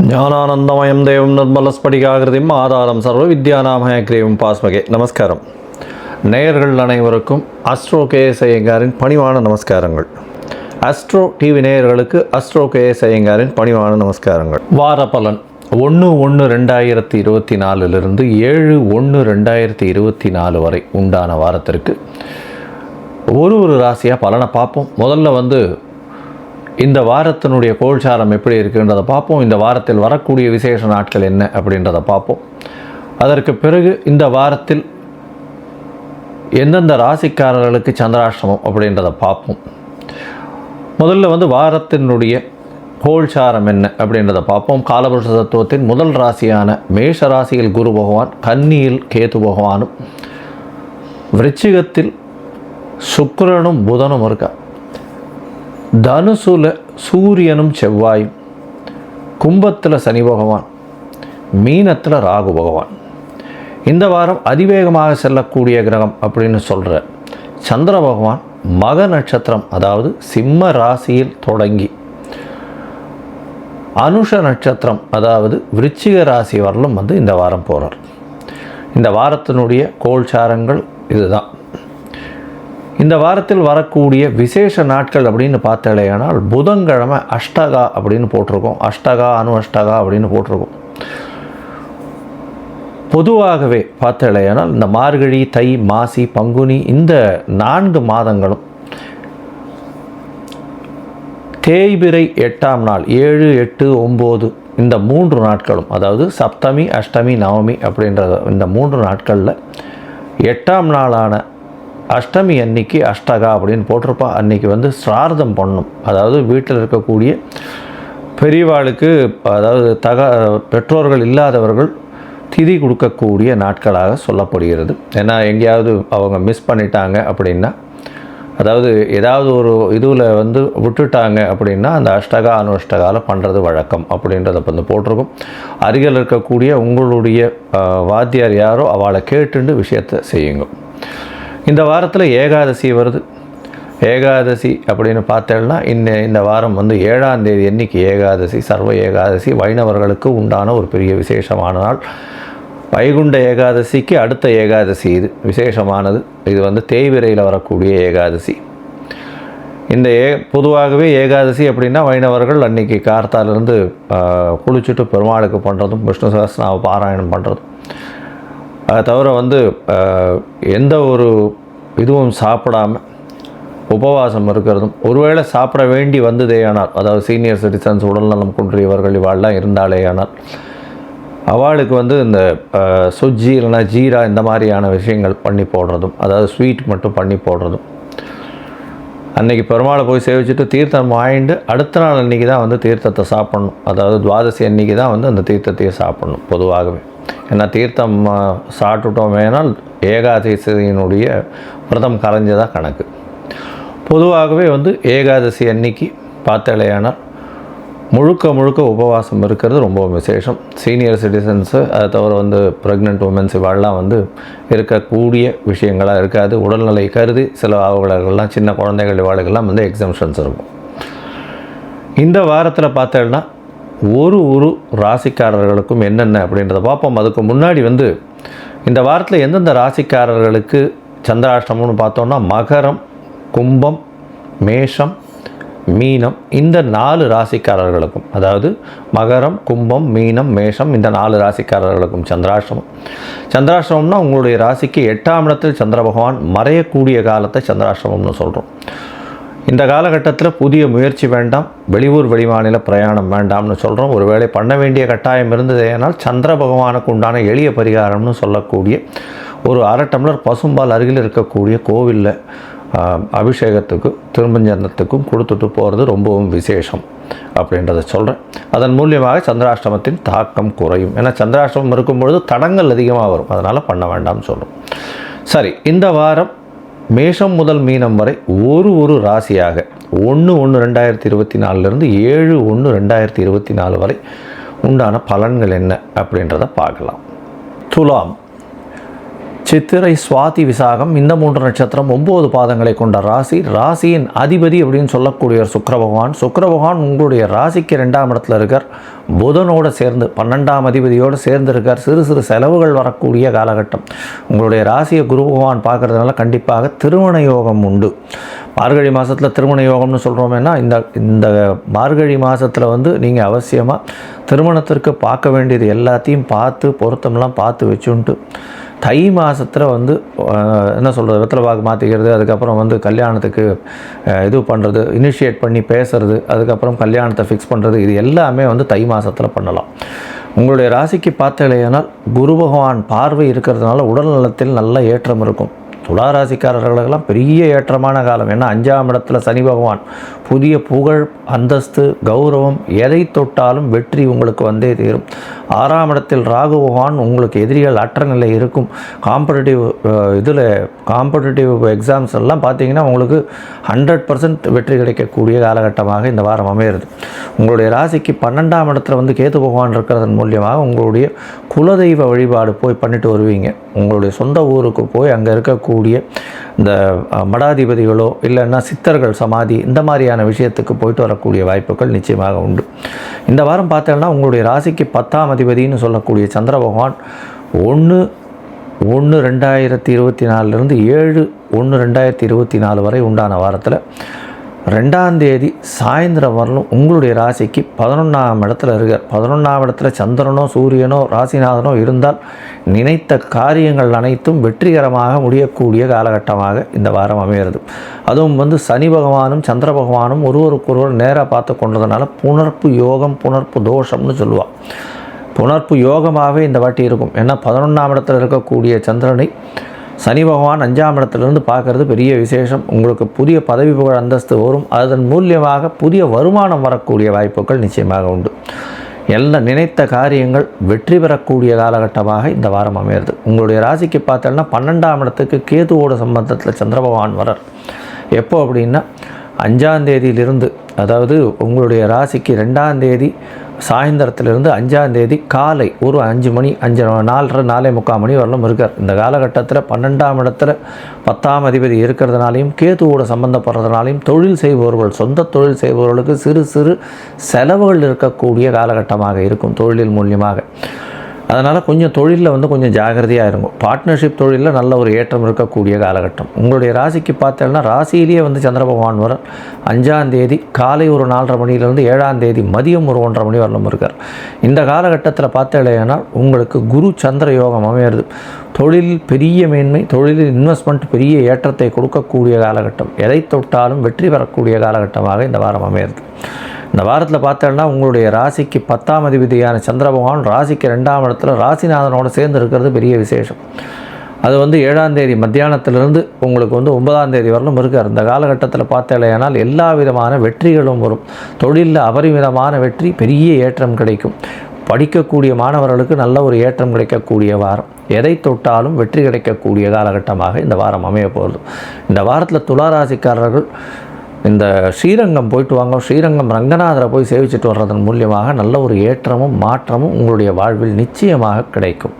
ஞானானந்தமயம் தேவம் நிர்மலஸ்படிகாகிருதிம் ஆதாரம் சர்வ வித்யாநாமயக்ரீவம் பாஸ்மகே. நமஸ்காரம். நேயர்கள் அனைவருக்கும் அஸ்ட்ரோ கேஎஸ் ஐயங்காரின் பணிவான நமஸ்காரங்கள். அஸ்ட்ரோ டிவி நேயர்களுக்கு அஸ்ட்ரோ கேஎஸ் ஐயங்காரின் பணிவான நமஸ்காரங்கள். வார பலன் 1/1/2024 7/1/2024 வரை உண்டான வாரத்திற்கு ஒரு ராசியாக பலனை பார்ப்போம். முதல்ல இந்த வாரத்தினுடைய கோல்சாரம் எப்படி இருக்குன்றதை பார்ப்போம். இந்த வாரத்தில் வரக்கூடிய விசேஷ நாட்கள் என்ன அப்படின்றத பார்ப்போம். அதற்கு பிறகு இந்த வாரத்தில் எந்தெந்த ராசிக்காரர்களுக்கு சந்திராஷ்டமம் அப்படின்றத பார்ப்போம். முதல்ல வாரத்தினுடைய கோல்சாரம் என்ன அப்படின்றத பார்ப்போம். காலபுருஷ தத்துவத்தின் முதல் ராசியான மேஷ ராசியில் குரு பகவான், கன்னியில் கேது பகவானும், விருச்சிகத்தில் சுக்கிரனும் புதனும் இருக்கா, தனுசுல சூரியனும் செவ்வாயும், கும்பத்தில் சனி பகவான், மீனத்தில் ராகு பகவான். இந்த வாரம் அதிவேகமாக செல்லக்கூடிய கிரகம் அப்படின்னு சொல்கிற சந்திர பகவான் மக நட்சத்திரம், அதாவது சிம்ம ராசியில் தொடங்கி அனுஷ நட்சத்திரம், அதாவது விருச்சிக ராசி வரலும் இந்த வாரம் போகிறார். இந்த வாரத்தினுடைய கோல்சாரங்கள் இதுதான். இந்த வாரத்தில் வரக்கூடிய விசேஷ நாட்கள் அப்படின்னு பார்த்தாலேயானால் புதன்கிழமை அஷ்டகா அப்படின்னு போட்டிருக்கோம். அஷ்டகா அணு அஷ்டகா அப்படின்னு போட்டிருக்கோம். பொதுவாகவே பார்த்தாலேயானால் இந்த மார்கழி, தை, மாசி, பங்குனி இந்த 4 மாதங்களும் தேய்பிறை 8ஆம் நாள் 7, 8, 9 இந்த 3 நாட்களும், அதாவது சப்தமி, அஷ்டமி, நவமி அப்படின்ற இந்த 3 நாட்களில் 8ஆம் நாளான அஷ்டமி அன்னைக்கு அஷ்டகா அப்படின்னு போட்டிருப்பா. அன்றைக்கி ஸ்ரார்த்தம் பண்ணணும். அதாவது வீட்டில் இருக்கக்கூடிய பெரியவாளுக்கு, அதாவது பெற்றோர்கள் இல்லாதவர்கள் திதி கொடுக்கக்கூடிய நாட்களாக சொல்லப்படுகிறது. ஏன்னா எங்கேயாவது அவங்க மிஸ் பண்ணிட்டாங்க அப்படின்னா, அதாவது ஏதாவது ஒரு இதுவில் விட்டுட்டாங்க அப்படின்னா அந்த அஷ்டகா அனுஷ்டகாவில் பண்ணுறது வழக்கம் அப்படின்றத போட்டிருக்கும். அருகில் இருக்கக்கூடிய உங்களுடைய வாத்தியார் யாரோ அவளை கேட்டுண்டு விஷயத்தை செய்யுங்க. இந்த வாரத்தில் ஏகாதசி வருது. ஏகாதசி அப்படின்னு பார்த்தேன்னா இந்த வாரம் 7ஆம் தேதி அன்னைக்கு ஏகாதசி, சர்வ ஏகாதசி வைணவர்களுக்கு உண்டான ஒரு பெரிய விசேஷமான நாள். வைகுண்ட ஏகாதசிக்கு அடுத்த ஏகாதசி இது விசேஷமானது. இது தேய்பிரையில் வரக்கூடிய ஏகாதசி. இந்த பொதுவாகவே ஏகாதசி அப்படின்னா வைணவர்கள் அன்றைக்கி கார்த்தாலிருந்து குளிச்சுட்டு பெருமாளுக்கு பண்ணுறதும், விஷ்ணு சஹஸ்ரநாம பாராயணம் பண்ணுறதும், அதை தவிர எந்த ஒரு இதுவும் சாப்பிடாமல் உபவாசம் இருக்கிறதும், ஒருவேளை சாப்பிட வேண்டி வந்ததேயானால், அதாவது சீனியர் சிட்டிசன்ஸ், உடல்நலம் குன்றியவர்கள் இவாள்லாம் இருந்தாலேயானால் அவளுக்கு இந்த சுஜ்ஜி இல்லைனா ஜீரா இந்த மாதிரியான விஷயங்கள் பண்ணி போடுறதும், அதாவது ஸ்வீட் மட்டும் பண்ணி போடுறதும், அன்றைக்கி பெருமாளை போய் சேவிச்சுட்டு தீர்த்தம் வாங்கிட்டு அடுத்த நாள் அன்றைக்கி தான் தீர்த்தத்தை சாப்பிட்ணும். அதாவது துவாதசி அன்றைக்கி தான் அந்த தீர்த்தத்தையே சாப்பிட்ணும் பொதுவாகவே. ஏன்னா தீர்த்தம் சாப்பிட்டுட்டோம் வேணால் ஏகாதசியினுடைய விரதம் கரைஞ்சதாக கணக்கு. பொதுவாகவே ஏகாதசி அன்னைக்கு பார்த்தாலேயானால் முழுக்க உபவாசம் இருக்கிறது ரொம்ப விசேஷம். சீனியர் சிட்டிசன்ஸு, அதை தவிர ப்ரெக்னென்ட் உமன்ஸ் இவாள்லாம் இருக்கக்கூடிய விஷயங்களாக இருக்காது. உடல்நிலை கருதி சில அவர்களெல்லாம் சின்ன குழந்தைகள் இவாளுக்கெல்லாம் எக்ஸம்ஷன்ஸ் இருக்கும். இந்த வாரத்தில் பார்த்தேன்னா ஒரு ராசிக்காரர்களுக்கும் என்னென்ன அப்படின்றத பார்ப்போம். அதுக்கு முன்னாடி இந்த வாரத்தில் எந்தெந்த ராசிக்காரர்களுக்கு சந்திராஷ்டமம்னு பார்த்தோன்னா மகரம், கும்பம், மேஷம், மீனம் இந்த 4 ராசிக்காரர்களுக்கும், அதாவது மகரம், கும்பம், மீனம், மேஷம் இந்த 4 ராசிக்காரர்களுக்கும் சந்திராஷ்டமம். சந்திராஷ்டமம்னா உங்களுடைய ராசிக்கு 8ஆம் இடத்தில் சந்திர பகவான் மறையக்கூடிய காலத்தை சந்திராஷ்டமம்னு சொல்கிறோம். இந்த காலகட்டத்தில் புதிய முயற்சி வேண்டாம், வெளியூர் வெளிமாநில பிரயாணம் வேண்டாம்னு சொல்கிறோம். ஒருவேளை பண்ண வேண்டிய கட்டாயம் இருந்ததேனால் சந்திர பகவானுக்கு உண்டான எளிய பரிகாரம்னு சொல்லக்கூடிய ஒரு 1/2 டம்ளர் பசும்பால் அருகில் இருக்கக்கூடிய கோவிலில் அபிஷேகத்துக்கு திருமஞ்சனத்துக்கும் கொடுத்துட்டு போகிறது ரொம்பவும் விசேஷம் அப்படின்றத சொல்கிறேன். அதன் மூலியமாக சந்திராஷ்டமத்தின் தாக்கம் குறையும். ஏன்னா சந்திராஷ்டமம் இருக்கும்பொழுது தடங்கள் அதிகமாக வரும், அதனால் பண்ண வேண்டாம்னு சொல்கிறோம். சரி, இந்த வாரம் மேஷம் முதல் மீனம் வரை ஒரு ராசியாக 1/1/2024 7/1/2024 வரை உண்டான பலன்கள் என்ன அப்படின்றத பார்க்கலாம். துலாம். சித்திரை, சுவாதி, விசாகம் இந்த 3 நட்சத்திரம் 9 பாதங்களை கொண்ட ராசி. ராசியின் அதிபதி அப்படின்னு சொல்லக்கூடிய சுக்கிர பகவான். சுக்கிர பகவான் உங்களுடைய ராசிக்கு 2ஆம் இடத்துல இருக்கார். புதனோடு சேர்ந்து 12ஆம் அதிபதியோடு சேர்ந்து இருக்கார். சிறு சிறு செலவுகள் வரக்கூடிய காலகட்டம். உங்களுடைய ராசியை குரு பகவான் பார்க்கறதுனால கண்டிப்பாக திருமண யோகம் உண்டு. மார்கழி மாதத்தில் திருமண யோகம்னு சொல்கிறோமேனா இந்த மார்கழி மாதத்தில் வந்து நீங்கள் அவசியமாக திருமணத்திற்கு பார்க்க வேண்டியது எல்லாத்தையும் பார்த்து பொருத்தம்லாம் பார்த்து வச்சுன்ட்டு தை மாதத்தில் வந்து என்ன சொல்கிறது, வெத்தலை பாக்கு மாற்றிக்கிறது, அதுக்கப்புறம் வந்து கல்யாணத்துக்கு இது பண்ணுறது, இனிஷியேட் பண்ணி பேசுகிறது, அதுக்கப்புறம் கல்யாணத்தை ஃபிக்ஸ் பண்ணுறது, இது எல்லாமே வந்து தை மாதத்தில் பண்ணலாம். உங்களுடைய ராசிக்கு பார்த்தலையானால் குரு பகவான் பார்வை இருக்கிறதுனால உடல் நலத்தில் நல்ல ஏற்றம் இருக்கும். துலா ராசிக்காரர்களுக்கெல்லாம் பெரிய ஏற்றமான காலம். ஏன்னா 5ஆம் இடத்துல சனி பகவான். புதிய புகழ், அந்தஸ்து, கௌரவம், எதை தொட்டாலும் வெற்றி உங்களுக்கு வந்தே தீரும். 6ஆம் இடத்தில் ராகு பகவான். உங்களுக்கு எதிரிகள் அற்ற நிலை இருக்கும். காம்படிட்டிவ் எக்ஸாம்ஸ் எல்லாம் பார்த்தீங்கன்னா உங்களுக்கு 100% வெற்றி கிடைக்கக்கூடிய காலகட்டமாக இந்த வாரம் அமையிறது. உங்களுடைய ராசிக்கு 12ஆம் இடத்துல வந்து கேது பகவான் இருக்கிறதன் மூலியமாக உங்களுடைய குலதெய்வ வழிபாடு போய் பண்ணிட்டு வருவீங்க. உங்களுடைய சொந்த ஊருக்கு போய் அங்கே இருக்கக்கூடிய இந்த மடாதிபதிகளோ இல்லைன்னா சித்தர்கள் சமாதி இந்த மாதிரியான விஷயத்துக்கு போயிட்டு வரக்கூடிய வாய்ப்புகள் நிச்சயமாக உண்டு. இந்த வாரம் பார்த்தோம்னா உங்களுடைய ராசிக்கு 10ஆம் அதிபதினு சொல்லக்கூடிய சந்திர பகவான் 1/1/2024 7/1/2024 வரை உண்டான வாரத்தில் 2ஆம் தேதி சாயந்தரம் வரலும் உங்களுடைய ராசிக்கு 11ஆம் இடத்துல இருக்கார். 11ஆம் இடத்துல சந்திரனோ சூரியனோ ராசிநாதனோ இருந்தால் நினைத்த காரியங்கள் அனைத்தும் வெற்றிகரமாக முடியக்கூடிய காலகட்டமாக இந்த வாரம் அமைகிறது. அதுவும் வந்து சனி பகவானும் சந்திர பகவானும் ஒருவருக்கொருவர் நேராக பார்த்து கொண்டதுனால புணர்ப்பு யோகம், புணர்ப்பு தோஷம்னு சொல்லுவாள். புணர்ப்பு யோகமாகவே இந்த வாட்டி இருக்கும். ஏன்னா 11ஆம் இடத்துல இருக்கக்கூடிய சந்திரனை சனி பகவான் 5ஆம் இடத்துலேருந்து பார்க்குறது பெரிய விசேஷம். உங்களுக்கு புதிய பதவி புகழ் அந்தஸ்து வரும். அதன் மூலியமாக புதிய வருமானம் வரக்கூடிய வாய்ப்புகள் நிச்சயமாக உண்டு. எல்லாம் நினைத்த காரியங்கள் வெற்றி பெறக்கூடிய காலகட்டமாக இந்த வாரம் அமையிறது. உங்களுடைய ராசிக்கு பார்த்தோன்னா 12ஆம் இடத்துக்கு கேதுவோட சம்பந்தத்தில் சந்திர பகவான் வரார். எப்போ அப்படின்னா 5ஆம் தேதியிலிருந்து, அதாவது உங்களுடைய ராசிக்கு 2ஆம் தேதி சாயந்தரத்திலிருந்து 5ஆம் தேதி காலை ஒரு 5 மணி 4:45 வரலும் இருக்கார். இந்த காலகட்டத்தில் 12ஆம் இடத்துல 10ஆம் அதிபதி இருக்கிறதுனாலையும் கேதுவோட சம்பந்தப்படுறதுனாலையும் தொழில் செய்பவர்கள், சொந்த தொழில் செய்பவர்களுக்கு சிறு சிறு செலவுகள் இருக்கக்கூடிய காலகட்டமாக இருக்கும் தொழில் மூலியமாக. அதனால் கொஞ்சம் தொழிலில் வந்து கொஞ்சம் ஜாகிரதையாக இருக்கும். பார்ட்னர்ஷிப் தொழிலில் நல்ல ஒரு ஏற்றம் இருக்கக்கூடிய காலகட்டம். உங்களுடைய ராசிக்கு பார்த்தோன்னா ராசியிலேயே வந்து சந்திர பகவான் வர 5ஆம் தேதி காலை ஒரு 4:30 மணிலேருந்து 7ஆம் தேதி மதியம் ஒரு 1:30 மணி வரலும் இருக்கார். இந்த காலகட்டத்தில் பார்த்தேனால் உங்களுக்கு குரு சந்திர யோகம் அமையிறது. தொழிலில் பெரிய மேன்மை, தொழிலில் இன்வெஸ்ட்மெண்ட் பெரிய ஏற்றத்தை கொடுக்கக்கூடிய காலகட்டம். எதை தொட்டாலும் வெற்றி பெறக்கூடிய காலகட்டமாக இந்த வாரம் அமையிறது. இந்த வாரத்தில் பார்த்தோன்னா உங்களுடைய ராசிக்கு 10ஆம் அதிபதியான சந்திர பகவான் ராசிக்கு 2ஆம் இடத்துல ராசிநாதனோடு சேர்ந்து இருக்கிறது பெரிய விசேஷம். அது வந்து 7ஆம் தேதி மத்தியானத்திலிருந்து உங்களுக்கு வந்து 9ஆம் தேதி வரலும் இருக்கார். இந்த காலகட்டத்தில் பார்த்தேனால் எல்லா விதமான வெற்றிகளும் வரும். தொழிலில் அபரிமிதமான வெற்றி, பெரிய ஏற்றம் கிடைக்கும். படிக்கக்கூடிய மாணவர்களுக்கு நல்ல ஒரு ஏற்றம் கிடைக்கக்கூடிய வாரம். எதை தொட்டாலும் வெற்றி கிடைக்கக்கூடிய காலகட்டமாக இந்த வாரம் அமைய போகிறது. இந்த வாரத்தில் துலா ராசிக்காரர்கள் இந்த ஸ்ரீரங்கம் போயிட்டு வாங்க. ஸ்ரீரங்கம் ரங்கநாதரை போய் சேவிச்சுட்டு வர்றதன் மூலியமாக நல்ல ஒரு ஏற்றமும் மாற்றமும் உங்களுடைய வாழ்வில் நிச்சயமாக கிடைக்கும்.